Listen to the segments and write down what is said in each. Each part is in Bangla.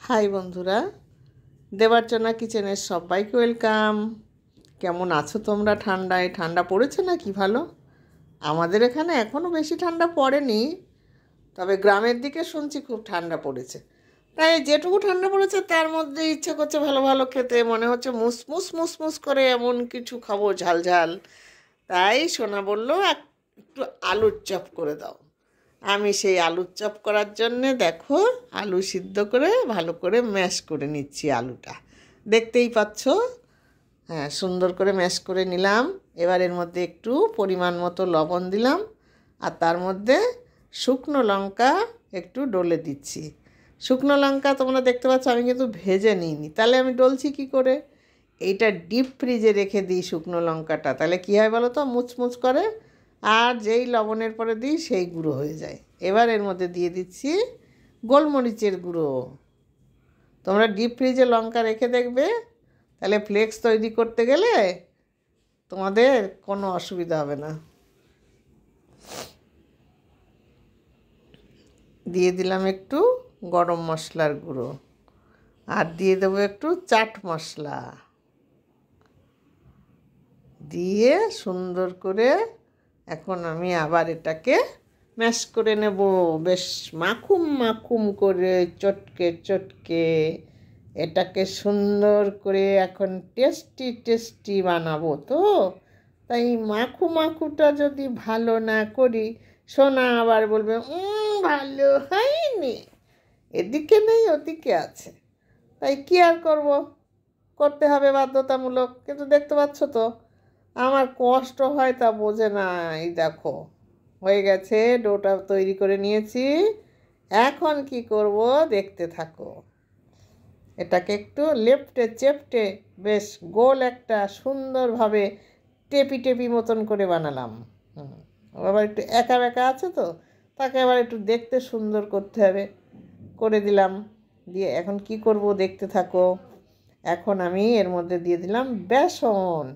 হাই বন্ধুরা, দেবার্চনা কিচেনের সবাইকে ওয়েলকাম। কেমন আছো তোমরা? ঠান্ডা পড়েছে না কি? ভালো। আমাদের এখানে এখনও বেশি ঠান্ডা পড়েনি, তবে গ্রামের দিকে শুনছি খুব ঠান্ডা পড়েছে। তাই যেটুকু ঠান্ডা পড়েছে তার মধ্যে ইচ্ছে করছে ভালো ভালো খেতে, মনে হচ্ছে মুসমুস মুসমুস করে এমন কিছু খাবো ঝাল ঝাল। তাই সোনা বলল একটু আলুর চপ করে দাও। আমি সেই আলুর চপ করার জন্যে দেখো আলু সিদ্ধ করে ভালো করে ম্যাশ করে নিচ্ছি আলুটা, দেখতেই পাচ্ছ। হ্যাঁ, সুন্দর করে ম্যাশ করে নিলাম। এবার এর মধ্যে একটু পরিমাণ মতো লবণ দিলাম, আর তার মধ্যে শুকনো লঙ্কা একটু ডলে দিচ্ছি। শুকনো লঙ্কা তোমরা দেখতে পাচ্ছ আমি কিন্তু ভেজে নিইনি, তাহলে আমি ডলছি কি করে? এইটা ডিপ ফ্রিজে রেখে দিই শুকনো লঙ্কাটা, তাহলে কী হয় বলো তো, মুচমুচ করে, আর যেই লবণের পরে দিই সেই গুঁড়ো হয়ে যায়। এবার এর মধ্যে দিয়ে দিচ্ছি গোলমরিচের গুঁড়ো। তোমরা ডিপ ফ্রিজে লঙ্কা রেখে দেখবে, তাহলে ফ্লেক্স তৈরি করতে গেলে তোমাদের কোনো অসুবিধা হবে না। দিয়ে দিলাম একটু গরম মশলার গুঁড়ো, আর দিয়ে দেবো একটু চাট মশলা, দিয়ে সুন্দর করে এখন আমি আবার এটাকে ম্যাশ করে নেব, বেশ মাখুম মাখুম করে, চটকে চটকে এটাকে সুন্দর করে এখন টেস্টি টেস্টি বানাবো তো। তাই মাখু মাখুটা যদি ভালো না করি, সোনা আবার বলবে ভালো হয়নি, এদিকে নেই ওদিকে আছে। তাই কি আর করব, করতে হবে বাধ্যতামূলক। কিন্তু দেখতে পাচ্ছ তো আমার কষ্ট হয় তা বোঝে না। এই দেখো হয়ে গেছে, ডোটা তৈরি করে নিয়েছি। এখন কি করব দেখতে থাকো। এটাকে একটু লেপ্টে চেপটে বেশ গোল একটা সুন্দরভাবে টেপি টেপি মতন করে বানালাম। আবার একটু একা বেঁকা আছে তো, তাকে আবার একটু দেখতে সুন্দর করতে হবে, করে দিলাম। দিয়ে এখন কি করব দেখতে থাকো। এখন আমি এর মধ্যে দিয়ে দিলাম বেসন,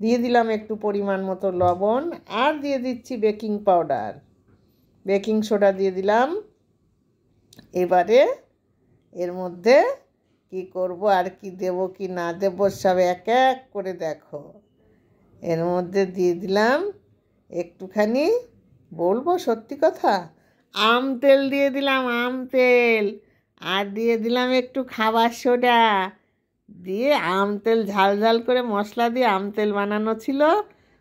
দিয়ে দিলাম একটু পরিমাণ মতো লবণ, আর দিয়ে দিচ্ছি বেকিং পাউডার, বেকিং সোডা দিয়ে দিলাম। এবারে এর মধ্যে কি করব আর কি দেব কি না দেব সব এক এক করে দেখো। এর মধ্যে দিয়ে দিলাম একটুখানি, বলবো সত্যি কথা, আম তেল দিয়ে দিলাম, আম তেল। আর দিয়ে দিলাম একটু খাবার সোডা, দিয়ে আম তেল ঝাল ঝাল করে মশলা দিয়ে আম তেল বানানো ছিল,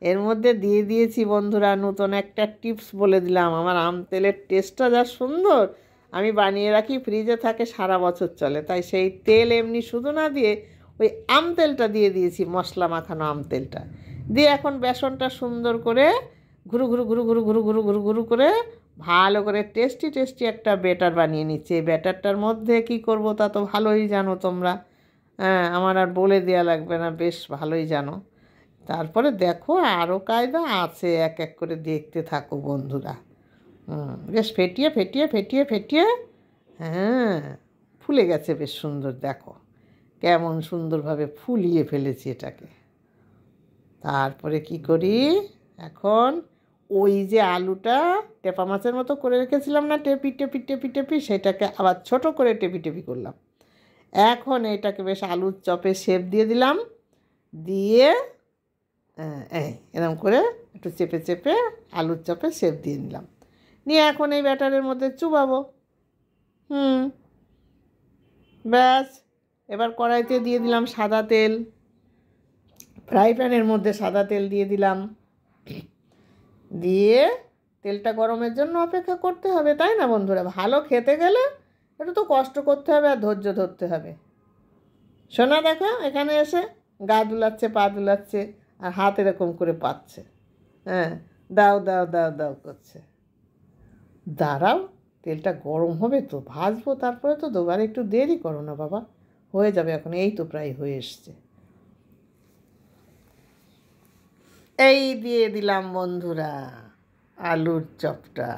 এর মধ্যে দিয়ে দিয়েছি। বন্ধুরা, নতুন একটা টিপস বলে দিলাম, আমার আম তেলের টেস্টটা যা সুন্দর, আমি বানিয়ে রাখি, ফ্রিজে থাকে, সারা বছর চলে। তাই সেই তেল এমনি শুধু না দিয়ে ওই আম তেলটা দিয়ে দিয়েছি, মশলা মাখানো আম তেলটা দিয়ে এখন বেসনটা সুন্দর করে ঘুরু ঘুরু ঘুরু ঘুরু ঘুরু ঘুরু ঘুরু ঘুরু করে ভালো করে টেস্টি টেস্টি একটা ব্যাটার বানিয়ে নিচ্ছে। এই ব্যাটারটার মধ্যে কি করব তা তো ভালোই জানো তোমরা, হ্যাঁ, আমার আর বলে দেওয়া লাগবে না, বেশ ভালোই জানো। তারপরে দেখো আরও কায়দা আছে, এক এক করে দেখতে থাকো বন্ধুরা। বেশ ফেটিয়ে ফেটিয়ে ফেটিয়ে ফেটিয়ে, হ্যাঁ, ফুলে গেছে বেশ সুন্দর। দেখো কেমন সুন্দরভাবে ফুলিয়ে ফেলেছি এটাকে। তারপরে কি করি এখন, ওই যে আলুটা টেপা মাছের মতো করে রেখেছিলাম না, টেপি টেপি টেপি টেপি, সেটাকে আবার ছোট করে টেপি টেপি করলাম। এখন এটাকে বেশ আলুর চপে শেপ দিয়ে দিলাম, দিয়ে এরকম করে একটু চেপে চেপে আলুর চপে শেপ দিয়ে নিলাম। নিয়ে এখন এই ব্যাটারের মধ্যে চুবাবো। ব্যাস, এবার কড়াইতে দিয়ে দিলাম সাদা তেল, ফ্রাই প্যানের মধ্যে সাদা তেল দিয়ে দিলাম, দিয়ে তেলটা গরমের জন্য অপেক্ষা করতে হবে, তাই না বন্ধুরা? ভালো খেতে গেলে একটু তো কষ্ট করতে হবে আর ধৈর্য ধরতে হবে। সোনা দেখো এখানে এসে গা দুলাচ্ছে, পা দুলাচ্ছে, আর হাত এরকম করে পাচ্ছে, হ্যাঁ, দাও দাও দাও দাও করছে। দাঁড়াও, তেলটা গরম হবে তো, ভাজবো, তারপরে তো দেবার, একটু দেরি করো না বাবা, হয়ে যাবে এখন, এই তো প্রায় হয়ে এসছে। এই দিয়ে দিলাম বন্ধুরা আলুর চপটা,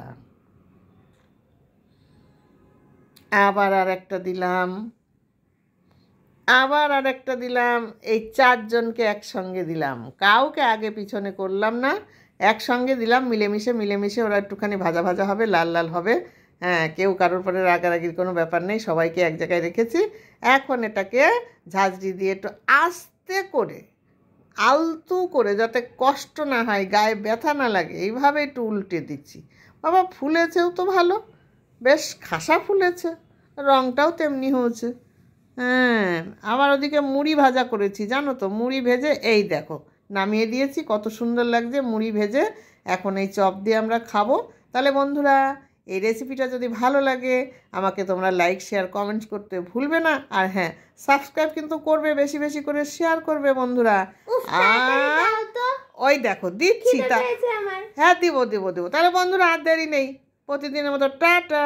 আবার আর একটা দিলাম, আবার আর একটা দিলাম। এই চারজনকে একসঙ্গে দিলাম, কাউকে আগে পিছনে করলাম না, একসঙ্গে দিলাম, মিলেমিশে মিলেমিশে ওরা একটুখানি ভাজা ভাজা হবে, লাল লাল হবে, হ্যাঁ, কেউ কারোর পরে রাগারাগির কোনো ব্যাপার নেই, সবাইকে এক জায়গায় রেখেছি। এখন এটাকে ঝাঁঝরি দিয়ে একটু আস্তে করে, আলতু করে, যাতে কষ্ট না হয়, গায়ে ব্যথা না লাগে, এইভাবে একটু উল্টে দিচ্ছি। বাবা, ফুলেছেও তো ভালো, বেশ খাসা ফুলেছে, রঙটাও তেমনি হয়েছে। হ্যাঁ, আবার ওদিকে মুড়ি ভাজা করেছি, জানো তো, মুড়ি ভেজে এই দেখো নামিয়ে দিয়েছি, কত সুন্দর লাগছে মুড়ি ভেজে। এখন এই চপ দিয়ে আমরা খাবো। তাহলে বন্ধুরা, এই রেসিপিটা যদি ভালো লাগে আমাকে তোমরা লাইক, শেয়ার, কমেন্টস করতে ভুলবে না। আর হ্যাঁ, সাবস্ক্রাইব কিন্তু করবে, বেশি বেশি করে শেয়ার করবে বন্ধুরা। আর ওই দেখো দিচ্ছি তা। হ্যাঁ, দিব দিব দিব। তাহলে বন্ধুরা, আর দেরি নেই, প্রতিদিনের মতো টাটা।